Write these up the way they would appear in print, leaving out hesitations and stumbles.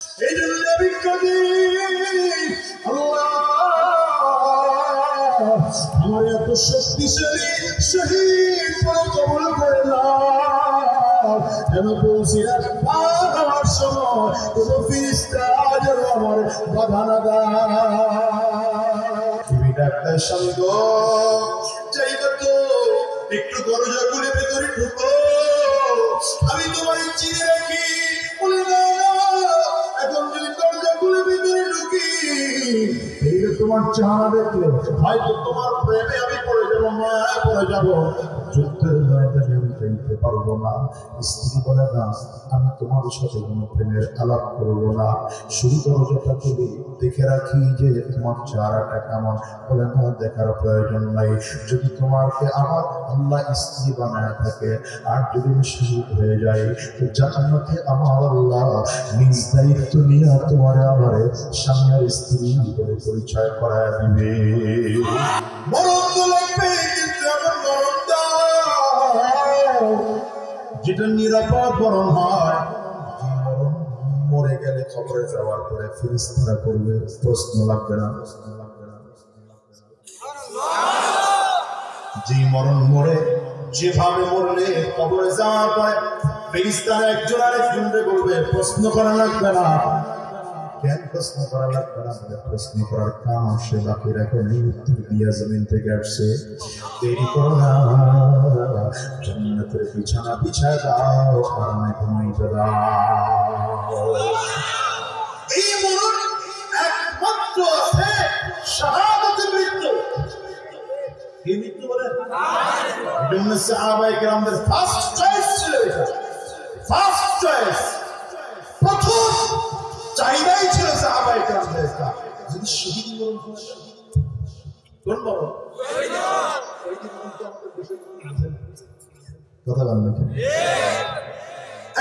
এই জন্য আমি কাঁদি, আল্লাহ আমার এত শক্তিশালী শহীদ করে কবুল করে নাও, যেন পৌঁছে আমার সময় কোন ফিরিস্তা যেন আমার বাধা না দেয়। ডাক্তার স্বামী গো, চাইবা তো একটু দরজা খুলে ভেতরে ঢুকো, আমি তোমার চিনে রাখি। বলে না, এখন যদি দরজা খুলে ভেতরে ঢুকি, তোমার চেহারা দেখলে হয়তো তোমার প্রেমে আমি পড়ে যাবো, মায়া পড়ে যাবো, যুদ্ধের ময়দানে আমি যাইতে পারবো না। স্ত্রী বলে না, আমি তোমার সাথে কোনো প্রেমের আলাপ করবো না, শুধু দরজাটা খুলে দেখে রাখি যে তোমার চেহারাটা কেমন। বলে না, দেখার প্রয়োজন নাই, যদি তোমাকে আমার আল্লাহ স্ত্রী বানায় থাকে আর যদি আমি শহীদ হয়ে যাই, তো জান্নাতে আমার আল্লাহ নিজ দায়িত্ব নিয়ে তোমার আমার স্বামীর স্ত্রী বলে পরিচয় করায় দিবে। মরণ লাগবে, কিন্তু আমার মরণটা যেটা নিরাপদ মরণ হয়, মরে গেলে খবরে যাওয়ার পরে ফেরেশতারা করবে, প্রশ্ন লাগবে না। যে মরণ মরে যেভাবে মরলে কবরে যাওয়ার পরে ফেরেশতারা একজন আরেকজনকে বলবে, প্রশ্ন করা লাগবে না। কেন প্রশ্ন করা লাগবে না? প্রশ্ন করার কাম সে বাকি রাখে, উত্তর দিয়া জমিন থেকে আসছে। দেরি করো না, জান্নাতের বিছানা বিছায় দাও, আরামে ঘুমাইতে দাও। এই মরণ একমাত্র আছে শাহাদাতের মৃত্যু। কি মৃত্যু বলে? এজন্য সাহাবায়ে কেরামদের ফার্স্ট চয়েস ছিল এটা, ফার্স্ট চয়েস, প্রথম চাহিদাই ছিল সাহাবায়ে কেরামদের। যদি শহীদ মরণ হয়, কোন মরণ? কথা বলেন না।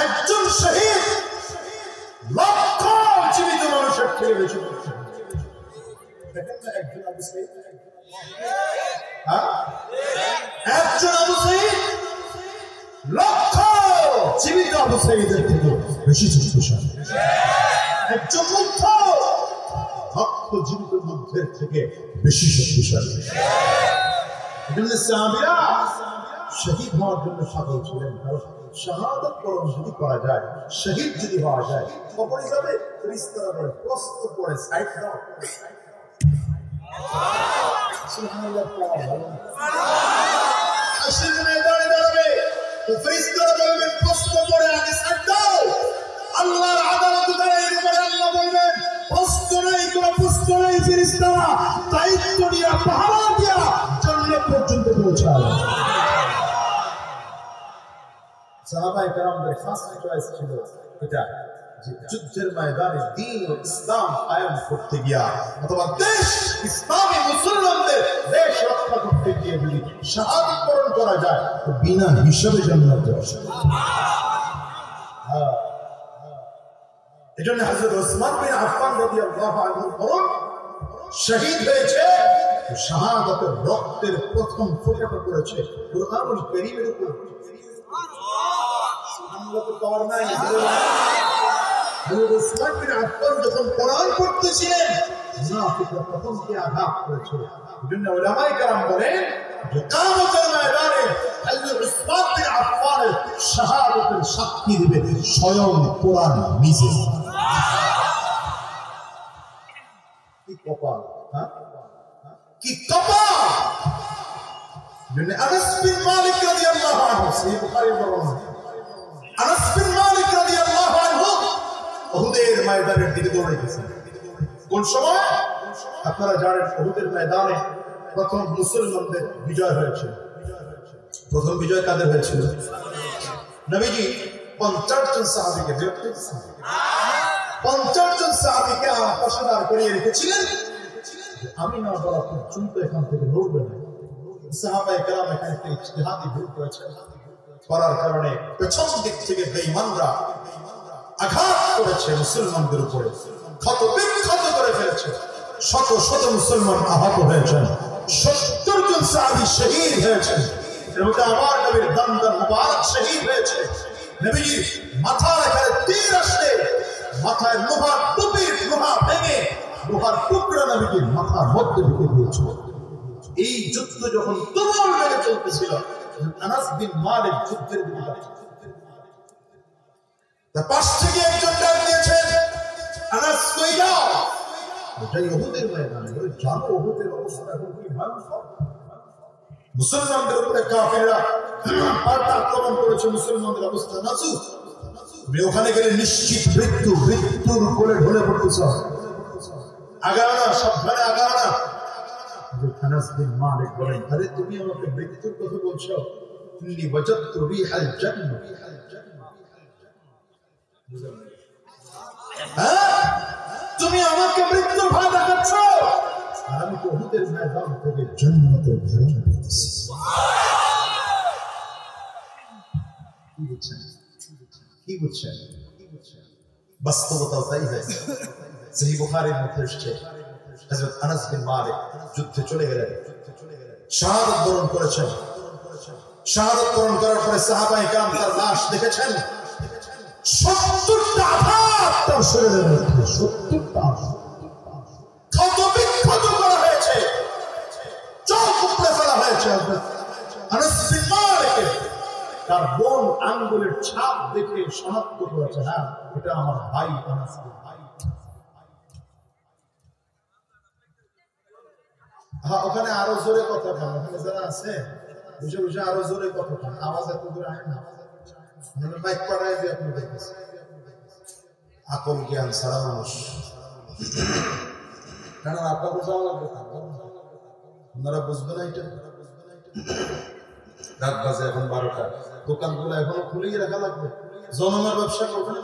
একজন শহীদ লক্ষ জীবিত মানুষের থেকে বেশি করছে। দেখেন না, একজন আবু সাঈদ, একজন আবু সাঈদ লক্ষ জীবিত আবু সাঈদের থেকে বেশি শক্তিশালী। একজন মুগ্ধ লক্ষ জীবিত মুগ্ধের থেকে বেশি শক্তিশালী। এজন্য সাহাবীরা শহীদ হওয়ার জন্য পাগল ছিলেন, কারণ শাহাদাত বরণ যদি করা যায়, শহীদ যদি হওয়া যায়, কবরে যাবে, ফেরেশতারা প্রশ্ন করে সাইড দাও, সুবহানাল্লাহ, হাসরের ময়দানে দাঁড়াবে, তো ফেরেশতারা বলবেন, প্রশ্ন করে আগে সাইড দাও। আল্লাহর আদালতে দাঁড়িয়ে পরে আল্লাহ বলবেন, প্রশ্ন নেই, কোনো প্রশ্ন নেই, ফেরেশতারা দায়িত্ব নিয়ে পাহারা দিয়া জান্নাত পর্যন্ত পৌঁছায়। সাহাবায়ে কেরামদের ফার্স্ট চয়েস ছিল এটা, যে যুদ্ধের ময়দানে দ্বীন ও ইসলাম কায়েম করতে গিয়া, অথবা দেশ ইসলামী মুসলমানদের দেশ রক্ষা করতে গিয়ে যদি শাহাদাত বরণ করা যায়, তো বিনা হিসাবে জান্নাতে আসে। এজন্য হযরত ওসমান বিন আফফান রাদিয়াল্লাহু আনহু বরণ শহীদ হয়েছে, শাহাদাতের রক্তের প্রথম ফোঁটাটা পড়েছে কুরআনুল কারীমের উপর। সুবহানাল্লাহ, তো পাওয়ার নাই। হযরত ওসমান বিন আফফান যখন কোরআন পড়তেছিলেন, মুনাফিকরা প্রথম কে আঘাত করেছে। এজন্য উলামায়ে কেরাম বলেন যে কিয়ামতের ময়দানে হযরত ওসমান বিন আফফানের শাহাদাতের সাক্ষী দিবে স্বয়ং কোরআন নিজে। কি কপাল, কি কপাল! আনাস বিন মালিক রাদিয়াল্লাহু আনহু, সহিহ বুখারীর বর্ণনা, আনাস বিন মালিক রাদিয়াল্লাহু আনহু উহুদের ময়দানের দিকে দৌড়াইতেছেন। কোন সময়? আপনারা জানেন, উহুদের ময়দানে প্রথম মুসলমানদের বিজয় হয়েছিল। প্রথম বিজয় কাদের হয়েছিল? নবীজি 50 জন সাহাবীকে বিরক্ত করেছেন, 50 জন সাহাবীকে পাশাদার করিয়ে রেখেছিলেন, আমি না বলা পর্যন্ত এখান থেকে নড়বে না। সাহাবায়ে কেরাম এখানে ইজতিহাদি ভুল করেছেন, করার কারণে পেছন দিক থেকে বেঈমানরা আঘাত করেছে মুসলমানদের উপরে, ক্ষত বিক্ষত করে ফেলেছে, শত শত মুসলমান আহত হয়েছেন, 70 জন সাহাবী শহীদ হয়েছেন। এর মধ্যে আমার নবীর দন্দন মুবারক শহীদ হয়েছে। নবীজি মাথার এখানে তীর আসলে মাথায় লোহার টুপির লোহা ভেঙে লোহার টুকরা নবীকে মাথার মধ্যে ঢুকে দিয়েছিল। এই যুদ্ধ যখন তুমুল বেগে চলতেছিল, আনাস বিন মালিক যুদ্ধের দিকে তার পাশ থেকে একজন ডাক দিয়েছেন, আনাস কই যাও? ওটাই উহুদের ময়দানে। ওই জানো উহুদের অবস্থা এখন কি ভয়ঙ্কর। মুসলমানদের উপরে কাফেররা পাল্টা আক্রমণ করেছে, মুসলমানদের অবস্থা নাজুক। তুমি ওখানে গেলে নিশ্চিত মৃত্যুর কোলে ঢলে পড়তেছ। আগাও না, সাবধানে আগাও না। আনাস বিন মালিক বলেন, আরে তুমি আমাকে মৃত্যুর কথা বলছো? ইন্নী ওয়াজাদতু রিহাল জান্নাহ। তুমি আমাকে মৃত্যুর ভয় দেখাচ্ছ, আর আমি তো উহুদের ময়দান থেকে জান্নাতের ঘোষণা দিতেছি। কি বুঝছেন? বাস্তবতা তাই হয়েছে। সহিহ বুখারীর মধ্যে এসেছে, হযরত আনাস বিন মালিক যুদ্ধে চলে গেলেন, শাহাদাত বরণ করেছেন। শাহাদাত বরণ করার পরে সাহাবায়ে কেরাম তার লাশ দেখেছেন। 70টা আঘাত তার শরীরের মধ্যে, 70টা ক্ষত বিক্ষত করা হয়েছে, চোখ উপড়ে ফেলা হয়েছে। আনাস বিন মালিক তার বোন আঙ্গুলের ছাপ দেখে শনাক্ত করেছে, হ্যাঁ এটা আমার ভাই আনাস বিন মালিক। হ্যাঁ, ওখানে আরো জোরে কথা বলেন, ওখানে যারা আছে বুঝে বুঝে আরো জোরে কথা বলেন, আওয়াজ এত দূরে আসে না। মাইক পাঠায় দিয়ে আপনি দেখতেছেন, আকল জ্ঞান ছাড়া মানুষ। কেন আপনার বোঝাও লাগবে, আপনারা বুঝবে না। এটা রাত বাজে এখন 12টা, দোকানগুলো এখনো খুলেই রাখা লাগবে। জনমের ব্যবসা করবেন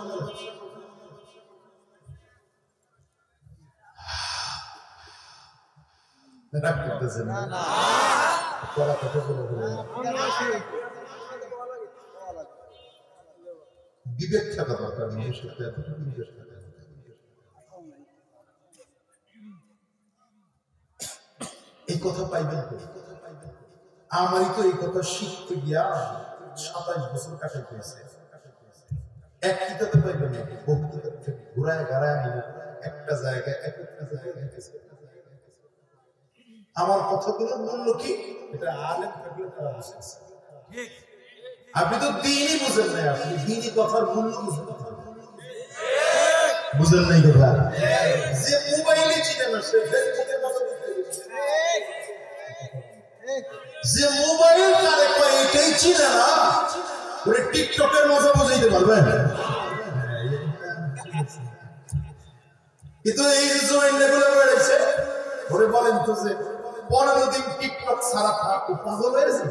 বিবেক থাকা দরকার, মানুষের এতটুকু বিবেক থাকা। এই কথা পাইবেন তো? আমারই তো এই কথা শিখতে গিয়া 27 বছর কাটে গেছে। এক কিতাবে পাইবেন না, বহু কিতাব থেকে ঘুরায় গাড়ায় নিয়ে একটা জায়গায় আমার কথাগুলোর মূল্য কি, এটা আলেম থাকলে তারা বুঝতেছে। আপনি তো দ্বীনই বুঝেন নাই, আপনি দ্বীনি কথার মূল্য বুঝেন নাই। কথা যে মোবাইলে চিনে না, সে ফেসবুকের কথা বুঝতে, যে মোবাইল কারে কয় এটাই চিনে না, ওরে টিকটকের মজা বুঝাইতে পারবেন। কিন্তু এই যে জয়েন লেভেলে বেড়েছে, ওরে বলেন তো যে 15 দিন টিকটক ছাড়া থাকো, পাগল হয়েছে।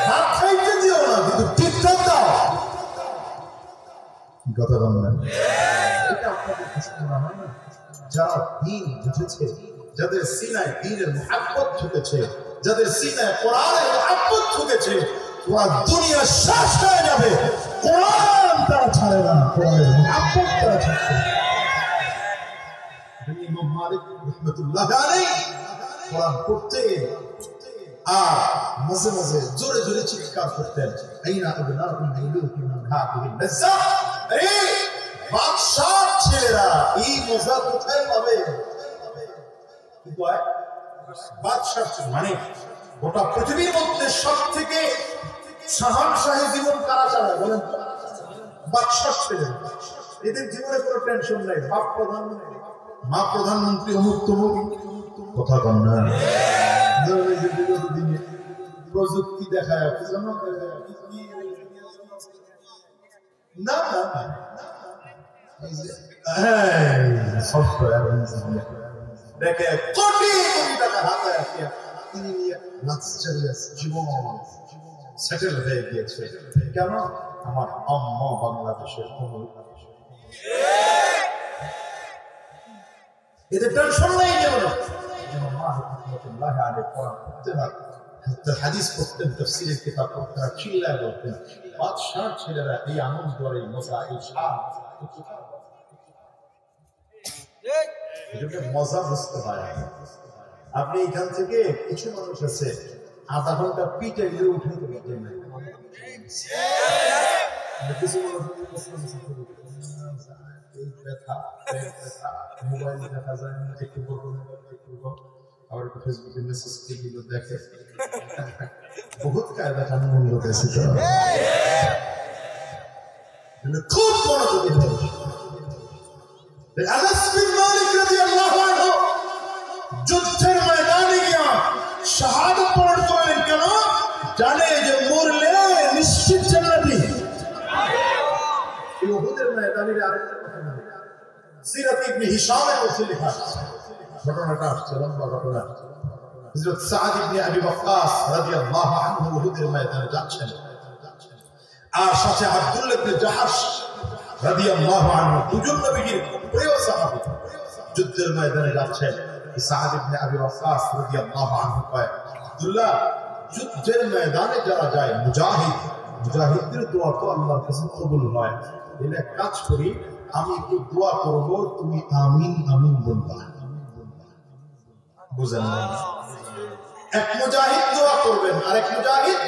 ভাত খাইতে দিও না, কিন্তু টিকটক দাও। কথা বলেন, এটা আপনাদের পছন্দ না হয় না? যারা দ্বীন বুঝেছে, যাদের সিনায় দ্বীনের মুহাব্বত ঢুকেছে, যাদের সিনায় কোরআনের মুহাব্বত ঢুকেছে, ওরা দুনিয়া শেষ হয়ে যাবে, কোরআন তারা ছাড়ে না, কোরআনের মুহাব্বত তারা ছাড়ে না। ইমাম মালিক রাহমাতুল্লাহ আলাইহি কোরআন পড়তেন আর মাঝে মাঝে জোরে জোরে চিৎকার করতেন, আইনা আবনাউল মাইলুকি মান হাদিহিল লাজ্জা। আরে বাদশাহ ছেলেরা এই মজা কোথায় পাবে? কি কয় বাদশাহ মানে গোটা পৃথিবীর মধ্যে সবথেকে শাহানশাহী জীবন কারা চালায় বলেন? বাদশাহ ছেলেরা। এদের জীবনে কোনো টেনশন নাই, বাপ প্রধানমন্ত্রী, মা প্রধানমন্ত্রী, অমুক তমুক। কথা কন না, দিনে প্রযুক্তি দেখায় না না, সফটওয়্যার দেখে কোটি কোটি টাকা হাতে আসিয়া তিনি নিয়ে লাক্সারিয়াস জীবন সেটেল হয়ে গিয়েছে। কেন? আমার আম্মা বাংলাদেশের কোমল। এদের টেনশন নাই। হাদিস পড়তেন, তাফসীরের কিতাব পড়তেন, আর চিল্লায় বলতেন, বাদশাহ ছেলেরা এই আনন্দ আর এই মজা, এই স্বাদ মজা বুঝতে হয়। আপনি এখান থেকে কিছু মানুষ আছে 1/2 ঘন্টা পিঠে গিয়ে উঠে কিছু এই ব্যথা মোবাইল দেখা যায় না, একটু আবার একটু ফেসবুকে মেসেজ গুলো দেখে, বহুত কায়দা কানুন রয়েছে তো, খুব মনোযোগী আনাস বিন মালিক রাদিয়াল্লাহু আনহু যুদ্ধের ময়দানে গিয়া শাহাদাত বরণ করলেন। কেন? জানে যে মরলে নিশ্চিত জান্নাতি। এই উহুদের ময়দানের আরেকটা কথা বলি, সিরাত ইবনে হিশামের মধ্যে লেখা আছে, ঘটনাটা আসছে লম্বা ঘটনা। হযরত সাদ ইবনে আবি ওয়াক্কাস রাদিয়াল্লাহু আনহু উহুদের ময়দানে যাচ্ছেন, আর সাথে আব্দুল্লাহ ইবনে জাহাশ রাদিয়াল্লাহু আনহু, দুজন নবীর প্রিয় সাহাবী, যুদ্ধের ময়দানে যাচ্ছেন। সাদ ইবনে আবি ওয়াক্কাস রাদিয়াল্লাহু আনহু কয়, আব্দুল্লাহ, যুদ্ধের ময়দানে যারা যায় মুজাহিদদের দোয়া তো আল্লাহর কাছে কবুল হয়, এলে এক কাজ করি, আমি একটু দোয়া করব, তুমি আমিন আমিন বলবা। বুঝেন না? এক মুজাহিদ দোয়া করবেন আর এক মুজাহিদ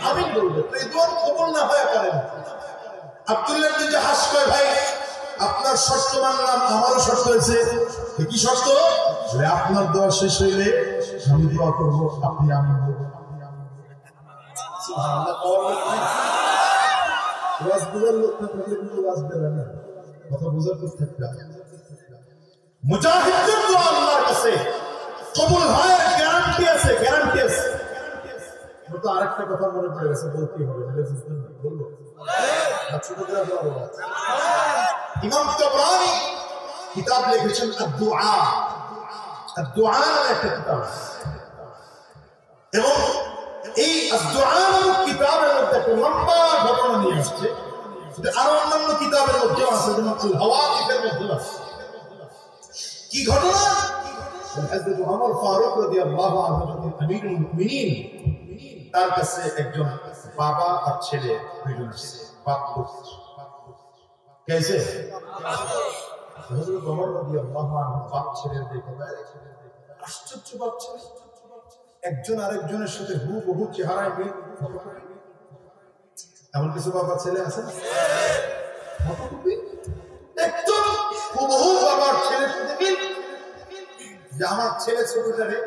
আমিন বলবেন, তো এই দোয়া কবুল না হয়ে পারে না। আব্দুল্লাহ ইবনে জাহাশ কয়, ভাই আপনার শর্ত মানলাম, আমারও শর্ত হয়েছে। কি শর্ত? আপনার দোয়া শেষ হইলে আমি দোয়া করব, আপনি আমিন বলবেন। মুজাহিদদের দোয়া আল্লাহর কাছে কবুল হয়, গ্যারান্টি আছে, গ্যারান্টি আছে। তো আরেকটা কথা মনে পড়ে গেছে, বলতেই হবে, বলবো। ইমাম তাবরানী কিতাব লিখেছেন আদ-দুআ, আদ-দুআ নামে একটা কিতাব, এবং এই আদ-দুআ নামক কিতাবের মধ্যে একটা লম্বা ঘটনা নিয়ে আসছে, আরো অন্যান্য কিতাবের মধ্যে আছে, যেমন আল-হাওয়াদিসের মধ্যে আছে। কি ঘটনা? হযরত ওমর ফারুক রাদিয়াল্লাহু আনহু আমিরুল মুমিনিন, তার কাছে একজন বাবা আর ছেলে দুইজন আসছে, বাপ করছে। কেসে হযরত ওমর রাদিয়াল্লাহু আনহু বাপ ছেলের দেখে আশ্চর্য, বাপ ছেলে একজন আরেকজনের সাথে হুবহু চেহারায় মিল। এমন কিছু বাবা ছেলে আছে ফটোকপি, একদম হুবহু বাবার ছেলের সাথে মিল। যে আমার ছেলে ছোটটারে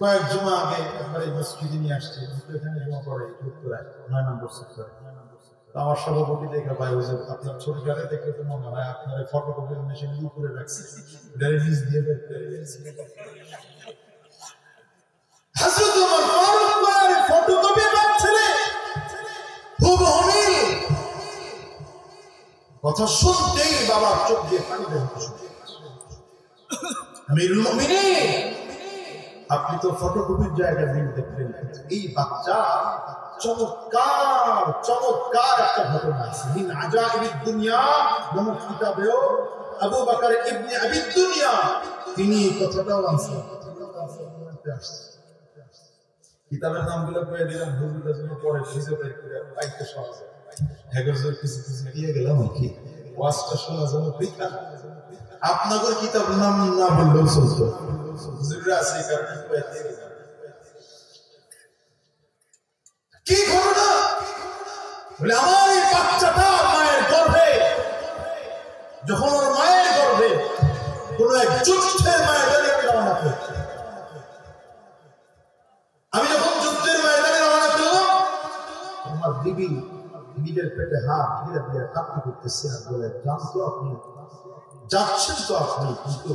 কয়েক জমা আগে একবার এই মসজিদে নিয়ে আসছে, এখানে জমা পড়ে উত্তরায় 9 নম্বর সেক্টরে। আমার সভাপতি দেখে, ভাই আপনার ছোটটারে দেখে তো মনে হয় আপনার ফটোকপির মেশিন উপরে রাখছে, নিজ দিয়ে হযরত ওমর ফারুক বলেন, ফটোকপি বাপ ছেলে হুবহু মিল। কথা শুনতেই বাবার চোখ দিয়ে পানি বের হচ্ছে। আমিরুল মুমিনিন, আপনি তো ফটোকপির জায়গায় মিল দেখলেন, এই বাচ্চা চমৎকার চমৎকার একটা ঘটনা আছে। মিন আজাইবিদ দুনিয়া নামক কিতাবেও আবু বকর ইবনে আবি দুনিয়া তিনি এই কথাটাও আনছেন। কিতাবের নামগুলো কয়ে দিলাম, হুজুরের জন্য পরে খুঁজে বের করে পাইতে সহজ, হেগজের কিছু কিছু দিয়ে গেলাম আর কি, ওয়াজটা শোনা যেন পরীক্ষা। আপনাদের কিতাবের নাম না বললেও চলতো, হুজুররা আছে এই কারণে কয়ে দিয়ে গেলাম। কি ঘটনা? বলে আমার এই বাচ্চাটা মায়ের গর্ভে, যখন ওর মায়ের গর্ভে কোন এক যুদ্ধের ময়দানে রওনা করছে, আমি যখন যুদ্ধের ময়দানে রওনা করলাম, আমার বিবি নিজের পেটে হাত ধীরে ধীরে কাঁপতে করতেছে আর বলে, জানতো আপনি যাচ্ছেন তো আপনি, কিন্তু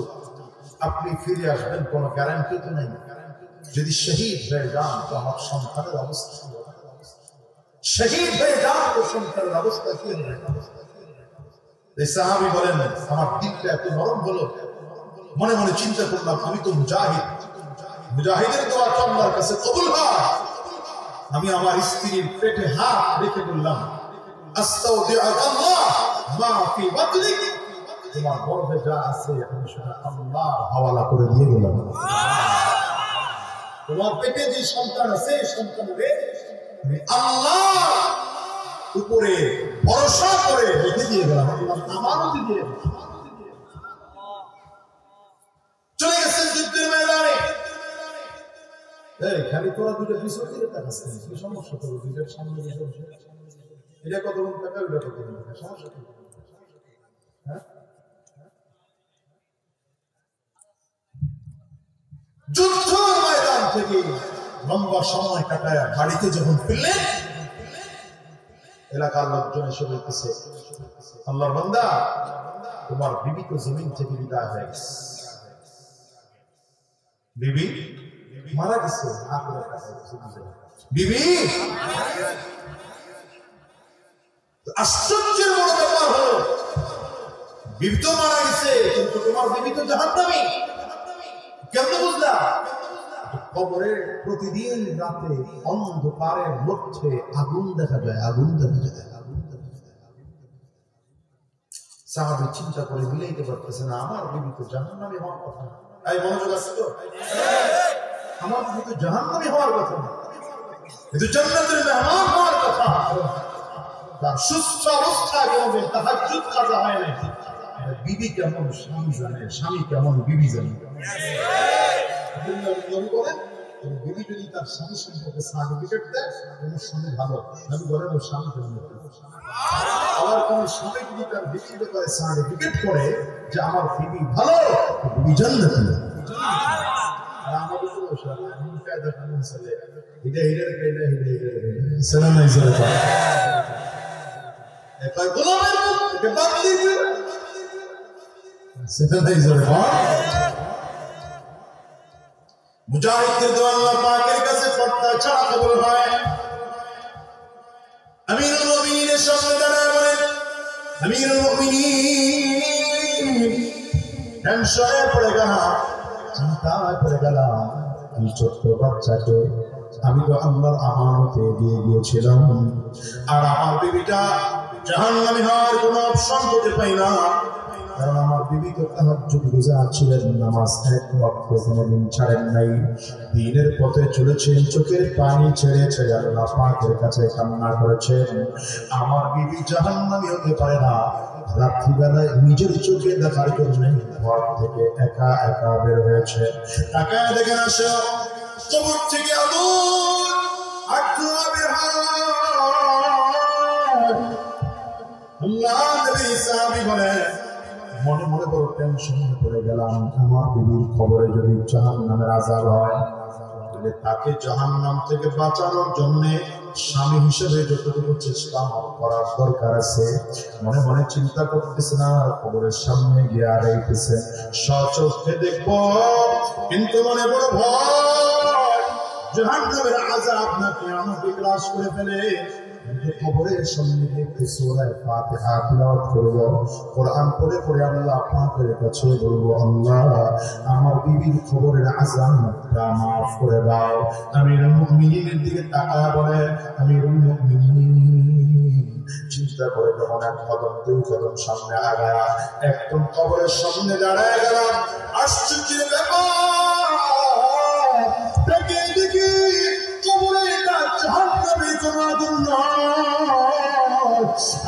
আপনি ফিরে আসবেন কোনো গ্যারান্টি তো নেই। যদি শহীদ হয়ে যান তো আমার সন্তানের অবস্থা, শহীদ হয়ে যান তো সন্তানের অবস্থা কি হবে? এই সাহাবী বলেন, আমার দিলটা এত নরম হলো, মনে মনে চিন্তা করলাম, আমি তো মুজাহিদ, মুজাহিদের দোয়া তো আল্লাহর কাছে কবুল হয়। আমি আমার স্ত্রীর পেটে হাত রেখে বললাম, আস্তাউদিউকাল্লাহ মা ফি বাতনিক, তোমার গর্ভে যা আছে আমি সেটা আল্লাহর হাওয়ালা করে দিয়ে গেলাম। তোমার পেটে যে সন্তান আছে, সন্তানকে আল্লাহ উপরে ভরসা করে রেখে দিয়ে গেলাম, আল্লাহ আমানতি দিয়ে চলে গেছেন যুদ্ধের ময়দানে। এই খালি তোরা দুটো পিছন দিকে তাকাচ্ছিস, কি সমস্যা তোর? দুটোর সামনে এটা কতক্ষণ টাকা, ওইটা কতক্ষণ টাকা, সমস্যা কি? হ্যাঁ, যুদ্ধ ময়দান থেকে লম্বা সময় কাটায় বাড়িতে যখন ফিরলেন, এলাকার লোকজন এসে বলতেছে, আল্লাহর বান্দা, তোমার বিবি তো জমিন থেকে বিদায় হয়ে গেছে, বিবি মারা গেছে। বিবি, আশ্চর্যের বড় ব্যাপার হলো, বিবি তো মারা গেছে, কিন্তু তোমার বিবি তো জাহান্নামী। কেমনে বুঝলা? কবরে প্রতিদিন রাতে অন্ধকারের মধ্যে আগুন দেখা যায়, আগুন দেখা যায়। সাহাবী চিন্তা করে মিলাইতে পারতেছে না, আমার বিবি তো জাহান্নামী হওয়ার কথা। এই মনোযোগ আছে তো? আমার বিবি তো জাহান্নামী হওয়ার কথা না, কিন্তু জান্নাতের মেহমান হওয়ার কথা। তার সুস্থ অবস্থায় কোনদিন তাহাজ্জুদ কাজা হয় না। বিবি কেমন স্বামী জানে, স্বামী কেমন বিবি জানে। বিবি যদি তার স্বামী সম্পর্কে সার্টিফিকেট দেয়, তোমার স্বামী ভালো, আমি বলেন ওর স্বামী কেমন। আবার কোন স্বামী যদি তার বিবির ব্যাপারে সার্টিফিকেট করে যে আমার বিবি ভালো, বিবি জান্নাতি। আর আমাদের তো আমি কায়দা কানুন চলে, এটা হিরে কায়দা, হিরে সালাম নাই জোরে পড়া, এটা গোলামের মুখ, এটা বাতিল দিবে, সেটা নাই জোরে পড়া। মুজাহিদদের দোয়া আল্লাহ পাকের কাছে পর্দা ছাড়া কবুল হয়। আমিরুল মুমিনিনের সামনে দাঁড়ায় বলেন, আমিরুল মুমিনিন, টেনশনে পড়ে গেলাম, চিন্তায় পড়ে গেলাম। এই ছোট্ট বাচ্চাকে আমি তো আল্লাহর আমানতে দিয়ে গিয়েছিলাম, আর আমার বিবিটা জাহান্নামী হওয়ার কোনো অপশন করতে পাই না, কারণ আমার বিবি তো তাহাজ্জুদ গুজার ছিলেন, নামাজ এক ওয়াক্ত কোনোদিন ছাড়েন নাই, দ্বীনের পথে চলেছেন, চোখের পানি ছেড়ে ছেড়ে আল্লাহ পাকের কাছে কান্না করেছেন। আমার বিবি জাহান্নামী হতে পারে না, রাত্রিবেলায় নিজের চোখে দেখার জন্য ঘর থেকে একা একা বের হয়েছে। তাকায় দেখেন আসে কবর থেকে আগুন আর ধোঁয়া বের হয়। আল্লাহ নবী সাহাবী বলেন, মনে মনে বড় টেনশনে পড়ে গেলাম, আমার বিবির খবরে যদি জাহান্নামের আযাব হয়, তাহলে তাকে জাহান্নাম থেকে বাঁচানোর জন্য স্বামী হিসেবে যতটুকু চেষ্টা আমার করার দরকার আছে। মনে মনে চিন্তা করতেছে না, খবরের সামনে গিয়ে আর এইতেছে সচক্ষে দেখবো, কিন্তু মনে বড় ভয় জাহান্নামের আযাব নাকি আমাকে গ্রাস করে ফেলে। খবরের সামনে একটু সূরা ফাতিহা তিলাওয়াত করব, কোরআন পড়ে পড়ে আল্লাহ পাকের কাছে বলবো, আল্লাহ আমার বিবির খবরের আযাবটা মাফ করে দাও। আমিরুল মুমিনিনের দিকে তাকায় বলে, আমিরুল মুমিনিন, চিন্তা করে যখন এক কদম দুই কদম সামনে আগায় একদম কবরের সামনে দাঁড়ায় গেলাম, আশ্চর্যের ব্যাপার, দেখি দেখি কবরে জাহান্নামে কোনো আগুন নয়,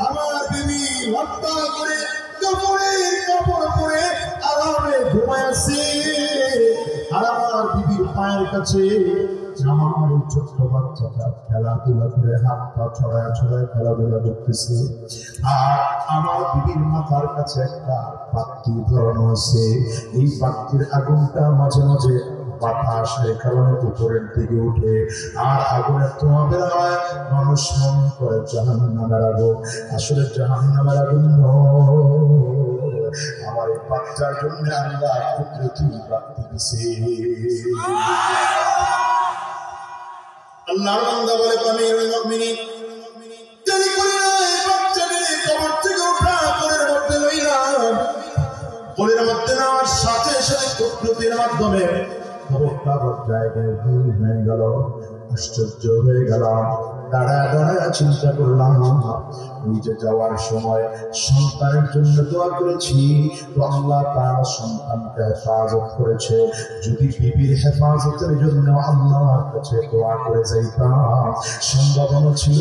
আমার বিবি হত্যা করে কবরের কাপড় পরে আরামে ঘুমায় আছে, আর আমার বিবির পায়ের কাছে আমার ছোট্ট বাচ্চাটা খেলাধুলা করে হাত পা ছড়ায় ছড়ায় খেলাধুলা করতেছে, আর আমার বিবির মাথার কাছে একটা পাত্তি ধরানো আছে। এই পাত্তির আগুনটা মাঝে মাঝে বাতাসের কারণে উপরের দিকে উঠে, আর আগুনের ধোঁয়া বের হয়, মানুষ মনে করে জাহান্নামের আগুন, আসলে জাহান্নামের আগুন নয়, আমার এই বাচ্চার জন্য আল্লাহ কুদরতি প্রাপ্তি দিছে। আল্লাহর বান্দা বলে, আমিরুল মুমিনিন, দেরি করি না, এই বাচ্চাকে কবর থেকে উঠা কোলের মধ্যে লইলাম, কোলের মধ্যে নেওয়ার সাথে সাথে কুদরতির মাধ্যমে খবরটা জায়গায় ভুল হয়ে গেল, আশ্চর্য হয়ে গেলাম। দাঁড়ায় দাঁড়ায় চিন্তা করলাম, নিজে যাওয়ার সময় সন্তানের জন্য দোয়া করেছি, আল্লাহ তার সন্তানকে হেফাজত করেছে, যদি বিবির হেফাজতের জন্য আল্লাহর কাছে দোয়া করে যাইতাম, সম্ভাবনা ছিল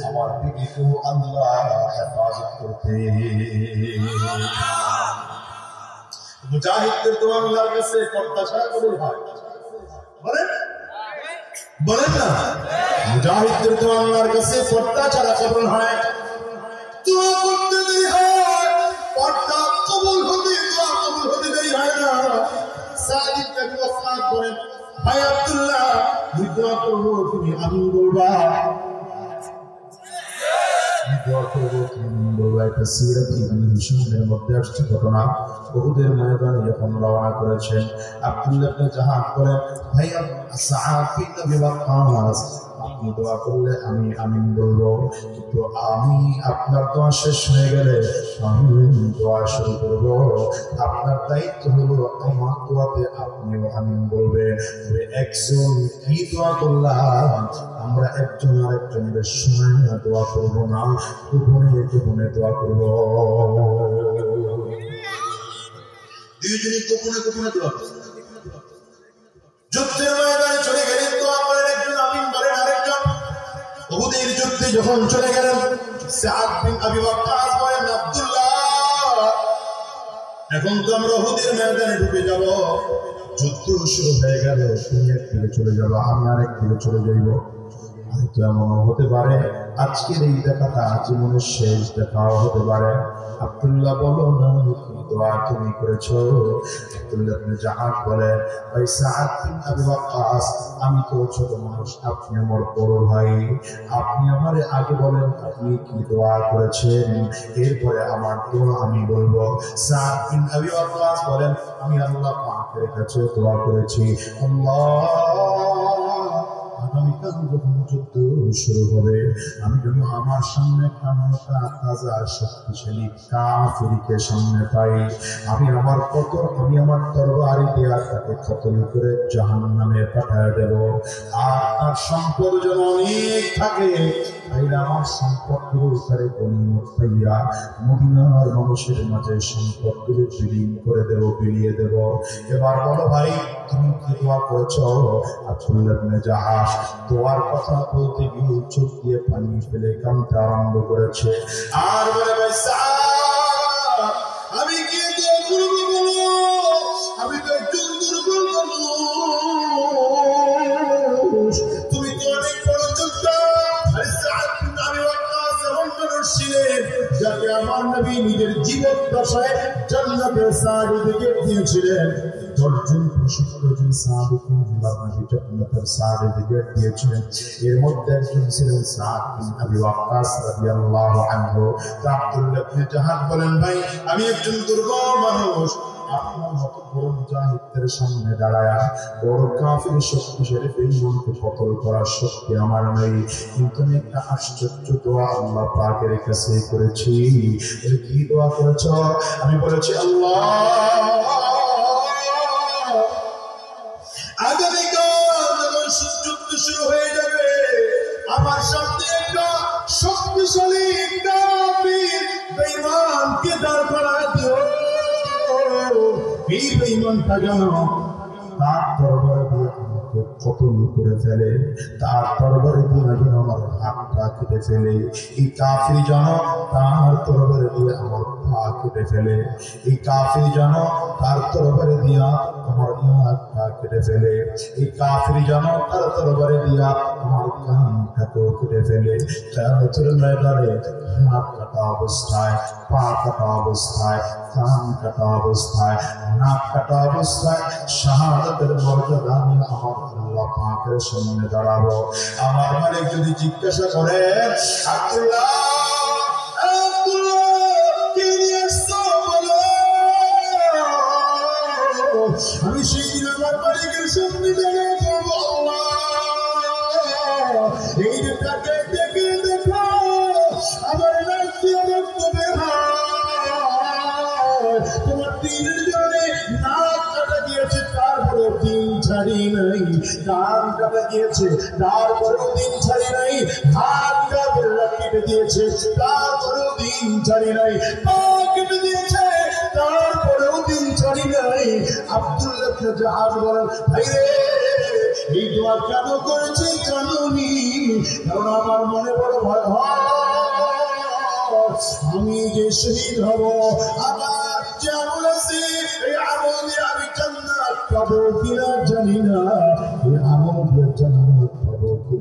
আমার বিবিকেও আল্লাহ হেফাজত করতে। মুজাহিদদের দোয়া আল্লাহর কাছে পর্দা ছাড়া কবুল হয়, বলেন বলেন না মুজাহিদদের তো আল্লাহর কাছে পর্দা ছাড়া কবুল হয় দোয়া করতে দেরি হয় পর্দা কবুল হতে দোয়া কবুল হতে দেরি হয় না সাদ ইবনে আবি ওয়াক্কাস বলেন ভাই আব্দুল্লাহ দোয়া করব তুমি আমিন বলবা দোয়া করব তুমি আমিন বলবা এটা সিরাত ইবনে হিশামের মধ্যে আসছে ঘটনা উহুদের ময়দানে যখন রওনা করেছেন আব্দুল্লাহ ইবনে জাহান বলেন ভাই সাদ ইবনে আবি ওয়াক্কাস আপনি দোয়া করলে আমি আমিন বলবো কিন্তু আমি আপনার দোয়া শেষ হয়ে গেলে আমি দোয়া শুরু করবো আপনার দায়িত্ব হলো আমার দোয়াতে আপনিও আমিন বলবে একজন কি দোয়া করলাম আমরা একজন আরেকজনের সময় দোয়া করবো না গোপনে দোয়া করবো দুইজনই গোপনে দোয়া করবো যুদ্ধের ময়দানে চলে গেলেন দোয়া করেন একজন আমিন বলেন আরেকজন উহুদের যুদ্ধে যখন চলে গেলেন সাদ বিন আবি ওয়াক্কাস বলেন আব্দুল্লাহ এখন তো আমরা উহুদের ময়দানে ঢুকে যাব যুদ্ধ শুরু হয়ে গেল তুমি একদিকে চলে যাবো আমি আরেকদিকে চলে যাইব হয়তো এমন হতে পারে আজকের এই দেখাটা জীবনের শেষ দেখাও হতে পারে আব্দুল্লাহ বলো না কি দোয়া তুমি করেছো আব্দুল্লাহ ইবনে জাহান বলেন ভাই সাদ বিন আবি ওয়াক্কাস আমি তো ছোট মানুষ আপনি আমার বড় ভাই আপনি আমারে আগে বলেন আপনি কি দোয়া করেছেন এরপরে আমার দোয়া আমি বলবো সাদ বিন আবি ওয়াক্কাস বলেন আমি আল্লাহ পাকের কাছে দোয়া করেছি আল্লাহ আগামীকাল যখন যুদ্ধ শুরু হবে আমি যেন আমার সামনে একটা মোটা তাজা শক্তিশালী কাফিরকে সামনে পাই আমি আমার তরবারি দিয়ে তাকে কতল করে জাহান্নামে পাঠায় দেব আর তার সম্পদ যেন অনেক থাকে তাইলে আমার সম্পদগুলো তারে গনিমত পাইয়া মদিনার মানুষের মাঝে সম্পদগুলো বিলিয়ে দেব এবার বলো ভাই তুমি কি দোয়া করেছ আব্দুল্লাহ ইবনে জাহাশ দোয়ার কথা বলতে গিয়ে চোখ দিয়ে পানি ফেলে কাঁদতে আরম্ভ করেছে আর বলে ভাই সাদ আমি কি দোয়া করব বলো আমি তো একজন দুর্বল মানুষ তুমি তো অনেক বড় যোদ্ধা আর সাদ বিন আবি ওয়াক্কাস এমন মানুষ ছিলেন যাকে আমার নবী নিজের জীবন দশায় জান্নাতের সার্টিফিকেট দিয়েছিলেন দশজন প্রশিক্ষিত যে সাহাবীকে আল্লাহর নবী জান্নাতের সার্টিফিকেট দিয়েছিলেন এর মধ্যে একজন ছিলেন সাদ বিন আবি ওয়াক্কাস রাদিয়াল্লাহু আনহু তা আব্দুল্লাহ ইবনে জাহান বলেন ভাই আমি একজন দুর্বল মানুষ আপনার মতো বড় মুজাহিদদের সামনে দাঁড়ায়া বড় কাফির শক্তিশালী বেঈমানকে কতল করার শক্তি আমার নেই কিন্তু আমি একটা আশ্চর্য দোয়া আল্লাহ পাকের কাছে করেছি কি দোয়া করেছ আমি বলেছি আল্লাহ আগামীকাল যখন যুদ্ধ শুরু হয়ে যাবে আমার সামনে একটা শক্তিশালী কাফির বেঈমানকে দাঁড় করায় দিও এই বেঈমানটা যেন তার তরবারি দিয়ে আমাকে কতল করে ফেলে তার তরবারি দিয়ে যেন আমার হাতটা কেটে ফেলে এই কাফির যেন তার তরবারি দিয়ে আমার পা কেটে ফেলে এই কাফির যেন তার তরবারি দিয়া আমার হাতটা কেটে ফেলে এই কাফির যেন তার তরবারি দিয়া আমার কানটাকেও কেটে ফেলে কিয়ামতের ময়দানে হাত কাটা অবস্থায় পা কাটা অবস্থায় কান কাটা অবস্থায় নাক কাটা অবস্থায় শাহাদাতের মর্যাদা নিয়ে আমার আল্লাহ পাকের সামনে দাঁড়াবো আমার মালিক যদি জিজ্ঞাসা করে আব্দুল্লাহ কি নিয়ে আসছো বলো আমি সেই দিন আমার মালিকের সামনে দাঁড়িয়ে বলবো আল্লাহ এই যে তাকে দেখে দেখো আমার নাক দিয়ে রক্ত বের হয় তোমার দিনের জন্য নাক কাটা গিয়েছে তারপরে দিন ছাড়ি নাই কান কাটা গিয়েছে তারপরেও দিন ছাড়ি নাই হাত কেটে দিয়েছে তারপরেও দিন ছাড়ি নাই পা কেটে দিয়েছে তারপরেও দিন ছাড়ি নাই আব্দুল্লাহ ইবনে জাহাজ বলেন ভাই রে এই দোয়া কেন করেছে জানুনি কারণ আমার মনে বড় ভয় হয় আমি যে শহীদ হব আমার যে আমল আছে এই আমল দিয়ে আমি জান্নাত পাবো কিনা জানি না এই আমল দিয়ে জান্নাত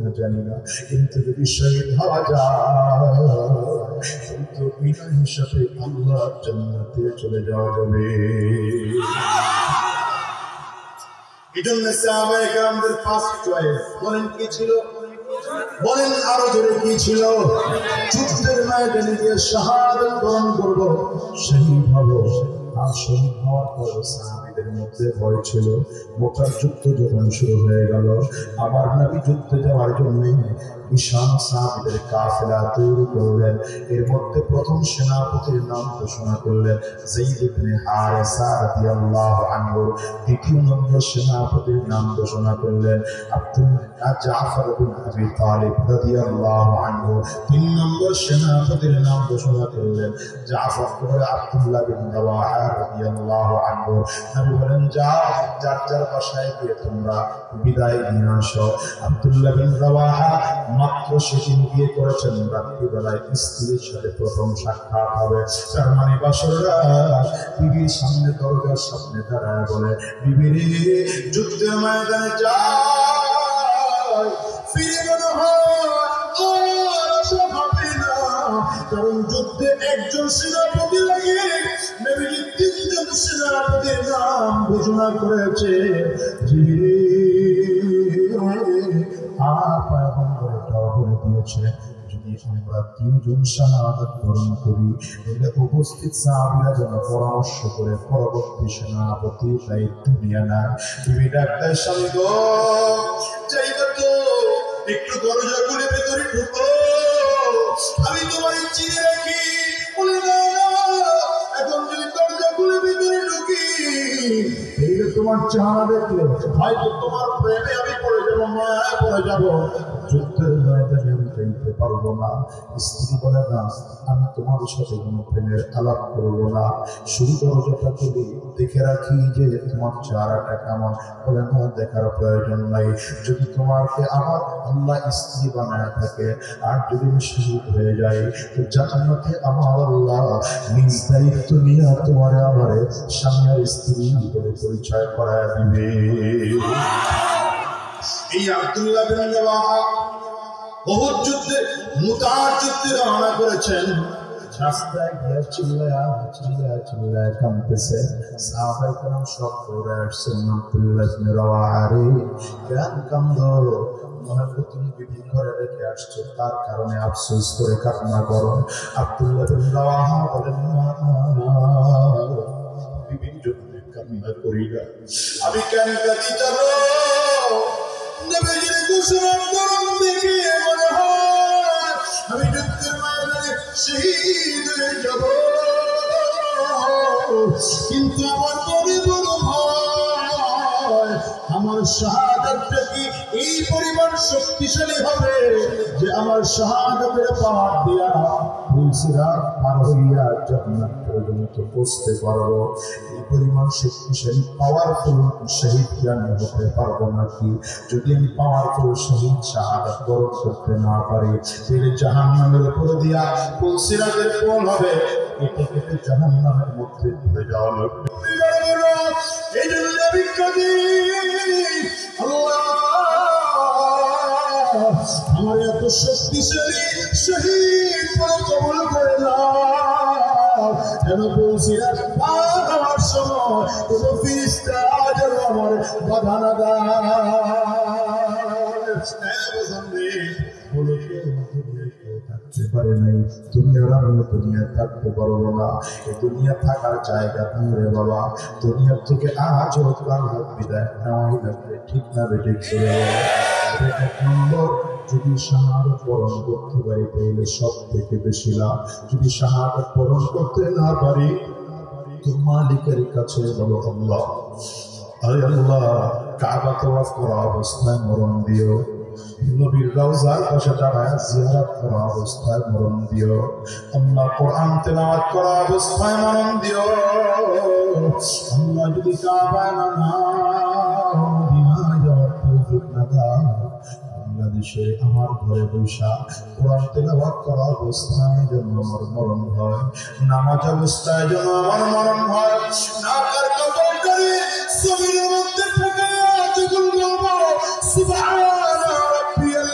কিনা জানি না, কিন্তু যদি শহীদ হওয়া যায় কিন্তু বিনা হিসাবে আল্লাহর জান্নাতে চলে যাওয়া যাবে। এজন্য সাহাবায়ে কেরামদের ফার্স্ট চয়েস বলেন কি ছিল? বলেন আরো জোরে কি ছিল? যুদ্ধের ময়দানে গিয়ে শাহাদাত বরণ করব, শহীদ হব। আর শহীদ হওয়ার পর সাহাবীদের মধ্যে ভয় ছিল। মোটার যুদ্ধ যখন শুরু হয়ে গেল, আমার নবী যুদ্ধে যাওয়ার জন্য বিশাল সাহাবীদের কাফেলা তৈরি করলেন। এর মধ্যে প্রথম সেনাপতির নাম ঘোষণা করলেন যায়েদ ইবনে হারেসা রাদিয়াল্লাহু আনহু। দ্বিতীয় নম্বর সেনাপতির নাম ঘোষণা করলেন জাফর ইবনে আবি তালিব রাদিয়াল্লাহু আনহু। তিন নম্বর সেনাপতির নাম ঘোষণা করলেন জাফর ইবনে আব্দুল্লাহ বিন রাওয়াহা রাদিয়াল্লাহু আনহু। নবী বলেন, যাও যার যার বাসায় গিয়ে তোমরা বিদায় নিয়ে আসো। আব্দুল্লাহ বিন রাওয়াহা মাত্র সেদিন বিয়ে করেছেন, রাত্রিবেলায় স্ত্রীর সাথে প্রথম সাক্ষাৎ হবে। তার মানে বাসর রাত। বিবির সামনে দরজার সামনে দাঁড়ায় বলে, বিবি রে, যুদ্ধের ময়দানে যাই, ফিরে মনে হয় আর আসা হবে না। কারণ যুদ্ধে একজন সেনাপতি লাগে, নবীজি তিনজন সেনাপতির নাম ঘোষণা করেছে। বিবি রে, আর পয়গম্বর এটাও বলে দিয়েছে, যদি আমরা তিনজন শাহাদাত বরণ করি, তাহলে উপস্থিত সাহাবীরা যেন পরামর্শ করে পরবর্তী সেনাপতির দায়িত্ব নিয়ে নেয়। বিবি ডাক্তার স্বামী গো, যাইবা তো, একটু দরজা খুলে ভেতরে ঢুকো, আমি তোমার চিনে রাখি। বলে না, এখন যদি দরজা খুলে ভেতরে ঢুকি, তাহলে তোমার চেহারা দেখলে হয়তো তোমার প্রেমে আমি পড়ে যাবো, মায়ায় পড়ে যাবো, যুদ্ধের ময়দানে আমি যাইতে পারবো না। স্ত্রী বলে, না, আমি তোমার সাথে কোনো প্রেমের আলাপ করবো না, শুধু দরজাটা খুলি দেখে রাখি যে তোমার চেহারাটা কেমন। বলে, না, দেখার প্রয়োজন নাই। যদি তোমাকে আমার আল্লাহ স্ত্রী বানায় থাকে, আর যদি আমি শহীদ হয়ে যাই, তো জান্নাতে আমার আল্লাহ নিজ দায়িত্ব নিয়ে তোমার আমারে স্বামী আর স্ত্রী বলে পরিচয় করায় দিবে। এই আব্দুল্লাহ বিন রাওয়াহা উহুদ যুদ্ধে, মুতার যুদ্ধে রওনা করেছেন। রাস্তায় গিয়ে চিল্লায় কাঁদতেছে। সাহাবায়ে কেরাম সব দৌড়ে আসছেন, আব্দুল্লাহ বিন রাওয়াহা রে, কেন কাঁদো? মনে হয় তুমি বিবি ঘরে রেখে আসছো, তার কারণে আফসোস করে কান্না করো। আব্দুল্লাহ বিন রাওয়াহা বলেন, বিবির জন্য কান্না করি না, আমি কেন কাঁদি জানো? নবীজির ঘোষণার দরুন দেখে মনে হয় আমি যুদ্ধের ময়দানে শহীদ হয়ে যাব, কিন্তু আমার মনে বড় ভয়, আমার শাহাদাতটা কি এই পরিমাণ শক্তিশালী হবে যে আমার শাহাদাতের পাহাড় দিয়া ফুলসিরাত পার হইয়া জান্নাত পর্যন্ত পৌঁছতে পারবো? এই পরিমাণ শক্তিশালী পাওয়ারফুল শহীদ কি আমি হতে পারবো নাকি? যদি আমি পাওয়ারফুল শহীদ শাহাদাত বরণ করতে না পারি, তাহলে জাহান্নামের উপর দিয়া ফুলসিরাতের কোল হবে, কেটে কেটে জাহান্নামের মধ্যে পড়ে যাওয়া লাগবে। এই জন্য আমি কাঁদি, আল্লাহ আমার এত শক্তিশালী শহীদ কবুল করে নাও, যেন ফুলসিরাত পার হওয়ার সময় কোনো ফেরেশতা যেন আমার বাধা না থাকতে পারে নাই। তুমি আর আমিও দুনিয়া থাকতে পারবো না। এই দুনিয়া থাকার জায়গা তুমি রে বাবা, দুনিয়ার থেকে আজও কাল বিদায় নেওয়াই লাগবে, ঠিক না বেঠিক? এক নম্বর, যদি শাহাদাত বরণ করতে পারি তাহলে সব থেকে বেশি লাভ। যদি শাহাদাত বরণ করতে না পারি, তো মালিকের কাছে বলো, আল্লাহ, আরে আল্লাহ, কাবা তওয়াফ করা অবস্থায় মরণ দিও, নবীর রওজার পাশে দাঁড়ায় জিয়ারত করা অবস্থায় মরণ দিও, আল্লাহ কোরআন তেলাওয়াত করা অবস্থায় মরণ দিও। আল্লাহ যদি কাবা না মদিনায় যাওয়ার তৌফিক না দাও, বাংলাদেশে আমার ঘরে বৈশা কোরআন তেলাওয়াত করা অবস্থায় যেন আমার মরণ হয়, নামাজ অবস্থায় যেন আমার মরণ হয়, না তার কবরটারে জমিনের মধ্যে ঠেকায়া যখন বলবো সুবহান রাব্বিয়াল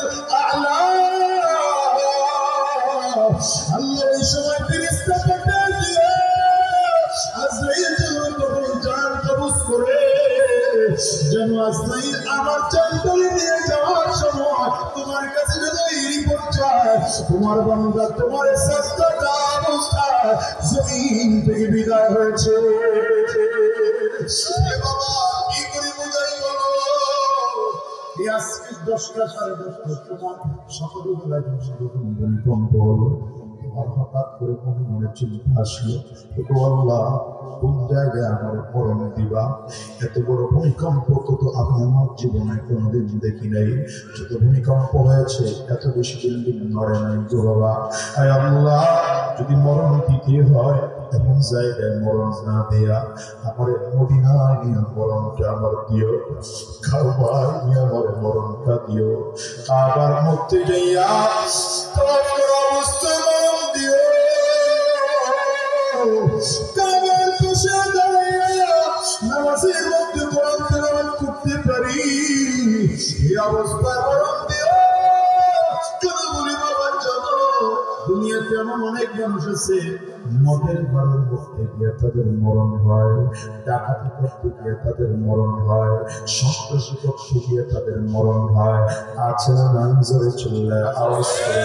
আজরাইল আমার চাঁদতলে নিয়ে যাওয়ার সময় তোমার কাছে যদি রিপোর্ট চায় তোমার বান্দা তোমার সাজদাটা অবস্থায় জমিন থেকে বিদায় হয়েছে। বাবা কি করে বুঝাই বলো? এই আজকে 10টা 10:30 সময় সকালবেলায় যখন ভূমিকম্প হলো আর হঠাৎ করে মনে চিন্তা আসলো, আল্লাহ কোন জায়গায় আমার মরণ দিবা? এত বড় ভূমিকম্প তো আমি আমার জীবনে কোনোদিন দেখি নাই। যত ভূমিকম্প হয়েছে এত বেশি বিল্ডিং নড়ে নাই গো বাবা। আয় আল্লাহ, যদি মরণ দিতে হয় এমন জায়গায় মরণ না দেয়া আমার মদিনায় নিয়ে মরণটা আমার দিও, কারবায় নিয়ে আমার মরণটা দিও, আবার মরতে যাইয়া অবস্থায় মরণ দিও, কাবার পাশে দাঁড়াইয়া নামাজের মধ্যে কোরআন তেলাওয়াত করতে পারি এই অবস্থায় মরণ দিও। কেন বলি বাবা জানো, দুনিয়াতে এমন অনেক মানুষ আছে মদের বাড়ি করতে গিয়ে তাদের মরণ হয়, ডাকাতি করতে গিয়ে তাদের মরণ হয়, সন্ত্রাসী করতে গিয়ে তাদের মরণ হয়। আছে না নাম জোরে চললে আওয়াজ করে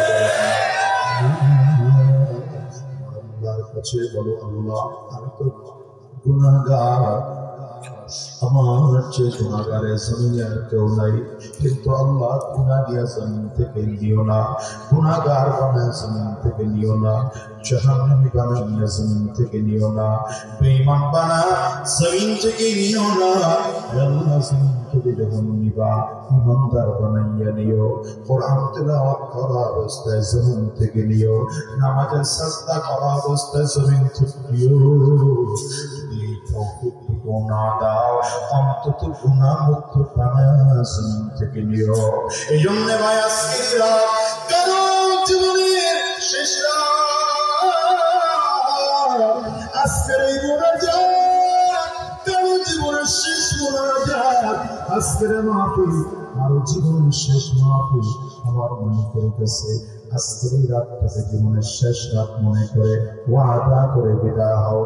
আল্লাহর কাছে বলো, আল্লাহ আমি তো গুনাহগার, আমার চেয়ে গুনাহগারে জমিনে আর কেউ নাই, কিন্তু আল্লাহ গুনাহ দিয়া জমিন থেকে নিও না, গুনাহগার বানায় জমিন থেকে নিও না, জাহান্নামী বানাইয়া জমিন থেকে নিও না, বেঈমান বানায় জমিন থেকে নিও না। আল্লাহ জমিন থেকে যখন নিবা ইমানদার বানাইয়া নিও, কোরআন তেলাওয়াত করা অবস্থায় জমিন থেকে নিও, নামাজের সাজদা করা অবস্থায় জমিন থেকে নিও। না দাও অন্তত গুনাহ মুক্ত বানায় জমিন থেকে নিও। এই জন্য ভাই আজকের রাত কারো জীবনের শেষ রাত, আজকের এই মোনাজাত কারো জীবনের শেষ মোনাজাত, আজকের মাহফিল কারো জীবনের শেষ মাহফিল। আমার মনে করিতেছে আজকের এই রাতটাকে জীবনের শেষ রাত মনে করে ওয়াদা করে বিদায় হও।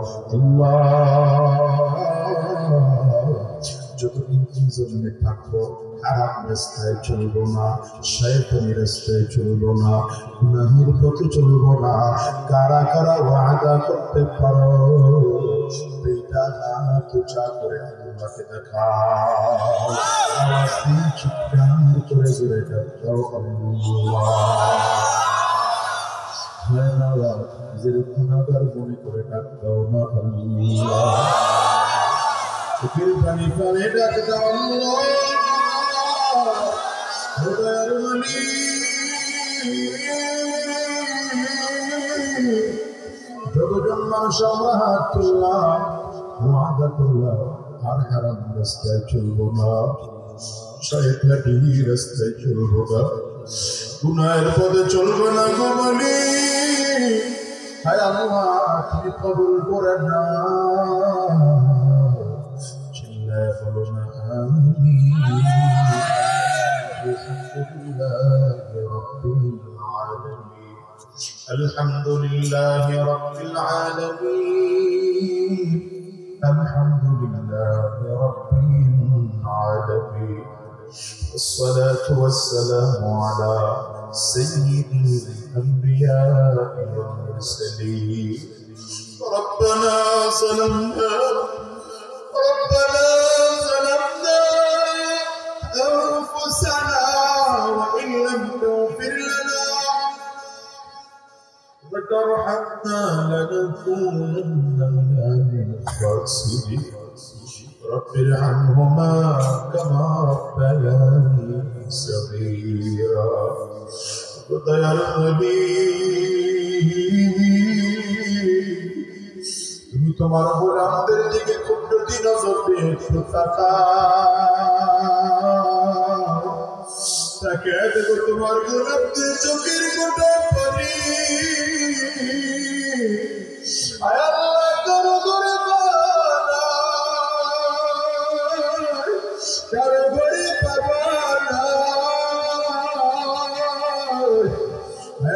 যতদিন জমিনে থাকবো হারাম রাস্তায় চলবো না, শয়তানি রাস্তায় চলবো না, গুনাহের পথে চলবো না। কারা কারা ওয়াদা করতে পারো? বেটা হাত উঁচা করে আল্লাহকে দেখাও, আওয়াজ দিয়ে চিৎকার করে জোরে ডাকো আল্লাহ। হয় না নিজের গুনাহগার মনে করে ডাক দাও না আল্লাহ, চোখের পানি ফেলে ডাক দাও আল্লাহ। খোদার মানি যতজন মানুষ আমরা হাত তুললাম ওয়াদা করলাম আর হারাম রাস্তায় চলবো না, শয়তানি রাস্তায় চলবো না, গুনাহের পথে চলবো না গো মানি। হায় আল্লাহ তুমি কবুল করে না, চিল্লায় বলো না আমিন। আলহামদুলিল্লাহি রাব্বিল আলামিন, আলহামদুলিল্লাহি রাব্বিল আলামিন, আলহামদুলিল্লাহি রাব্বিল আলামিন। والصلاة والسلام على سيد الأنبياء والمرسلين. ربنا ظلمنا أنفسنا وإن لم تغفر لنا وترحمنا لنكونن من الخاسرين. رب ارحمهما كما ربياني صغيرا. দয়াল নবী তুমি তোমার গোলামদের দিকে কুদরতি নজর দিয়ে একটু তাকাও, তাকে দেখো তোমার গোলামদের চোখের কোটা পানি। আয় আল্লাহ করো করে কারো ঘরে পাবা না,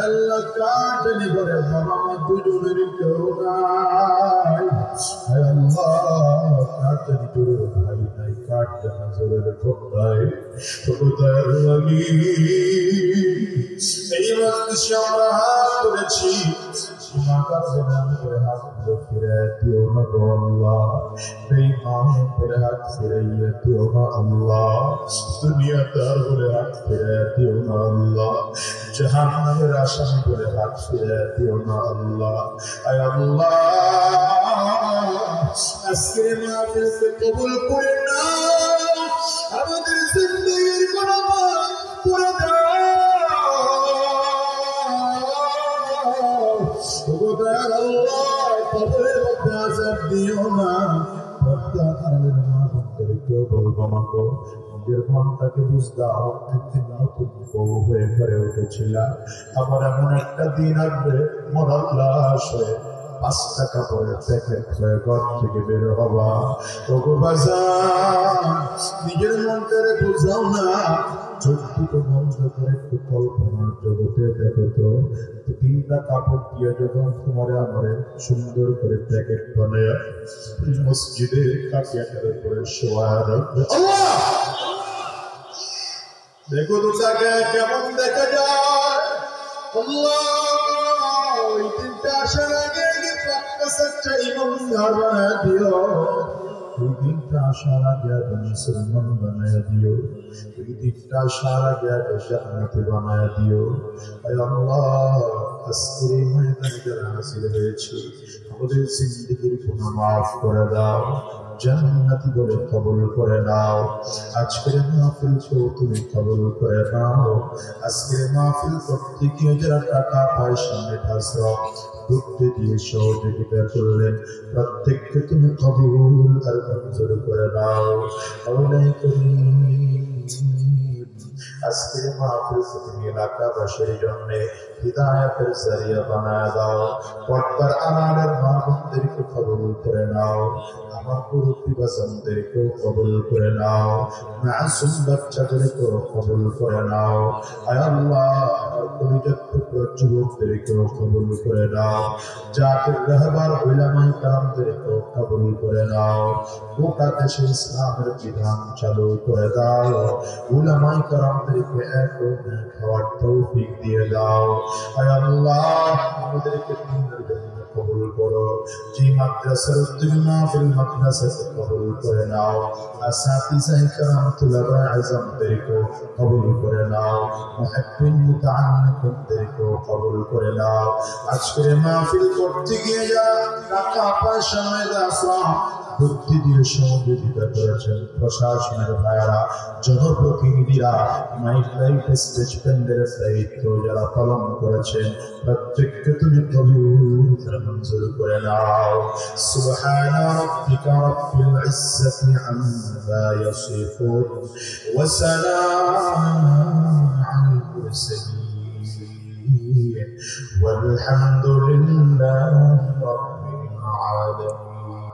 আল্লাহ কাটনি করে বাবা মা দুজনের কেউ নাই। হায় আল্লাহ কার জানি তোর ভাই নাই কার জানা জোরের ঠোঁটায় ঠোঁটায় লাগি এই মজলিসে আমরা হাত তুলেছি মাতার জন্য করে হাত ফিরে দিও না গো আল্লাহ বেঈমান করে হাত ফিরাইয়া দিও না আল্লাহ দুনিয়াদার করে হাত ফিরে দিও না আল্লাহ জাহান্নামের আসামি করে হাত ফিরে দিও না আল্লাহ আয় আল্লাহ আজকে মাহফিলকে কবুল করে নাও আমাদের জিন্দেগির গুনাহ পুরো দাও ওগো দয়াল আল্লাহ কবরের মধ্যে আযাব দিও না পর্দা আড়ালের মা বন্ধুকে বলবো মাগো নিজের মনটাকে বুঝ দাও একদিন নতুন বউ হয়ে ঘরে উঠেছিলাম আবার এমন একটা দিন আসবে মরার লাশ হয়ে 5 টাকা পরে প্যাকেট হয়ে ঘর থেকে বের হবা ওগো বাজান নিজের মনটারে বুঝাও না চোখ দুটো বন্ধ করে একটু কল্পনার জগতে দেখো তো 3টা কাপড় দিয়ে যখন তোমারে আমারে সুন্দর করে প্যাকেট বানায় মসজিদে কাটিয়াটার উপরে শোয়া রাখবে দেখো তো তাকে কেমন দেখা যায় আল্লাহ ওই দিনটা আসার আগে পাক্কা সচ্চা ইমানদার বানায় দিও ওই দিনটা আসার আগে মুসলমান বানায় দিও ওই দিনটা আসার আগে জান্নাতি বানায় দিও আয় আল্লাহ আজকের এই ময়দানে যারা হাজির হয়েছে আমাদের জিন্দেগির গুনাহ মাফ করে দাও জান্নাতি বলে কবুল করে নাও আজকের মাহফিল তুমি কবুল করে নাও আজকের মাহফিল করতে গিয়ে যারা টাকা পয়সা মেটাছো বুদ্ধি দিয়ে সহযোগিতা করলেন প্রত্যেককে তুমি কবুল আর মঞ্জুর করে নাও আল্লাহ আজকের মাহফিল তুমি এলাকাবাসীর জন্য হিদায়াতের জরিয়া বানায় দাও পর্দার আড়ালের মা বোনদেরকে কবুল করে নাও আমার মুরব্বী বাচ্চাদেরকেও কবুল করে নাও মাসুম বাচ্চাদেরকেও কবুল করে নাও আয় আল্লাহ আমার পরিচিত যুবকদেরকেও কবুল করে নাও জাতির রাহবার উলামায়ে কেরামদেরকেও কবুল করে নাও গোটা দেশে ইসলামের বিধান চালু করে দাও উলামায়ে কেরামদেরকে এক খাওয়ার তৌফিক দিয়ে দাও আয় আল্লাহ আমাদেরকে দিনের জন্য কবুল করো যে মাদ্রাসার উদ্যোগী মাহফিল মাদ্রাসাকে কবুল করে নাও আসাতিজায়ে কেরাম তুলাবা আযমদেরকে কবুল করে নাও মুহিব্বিন মুতাআল্লিকিনদেরকে কবুল করে নাও আজকের মাহফিল করতে গিয়ে যা টাকা পয়সা মেধাসা বুদ্ধি দিয়ে সহযোগিতা করেছেন প্রশাসনের ভাইয়েরা জনপ্রতিনিধিরা মাইক লাইট স্টেজ প্যান্ডেলের দায়িত্ব যারা পালন করেছেন প্রত্যেককে তুমি কবুল মঞ্জুর করে নাও সুবহানা রাব্বিকা রাব্বিল ইজ্জাতি আম্মা ইয়াসিফুন ওয়া সালামুন আলাল মুরসালিন ওয়ালহামদুলিল্লাহি রাব্বিল আলামিন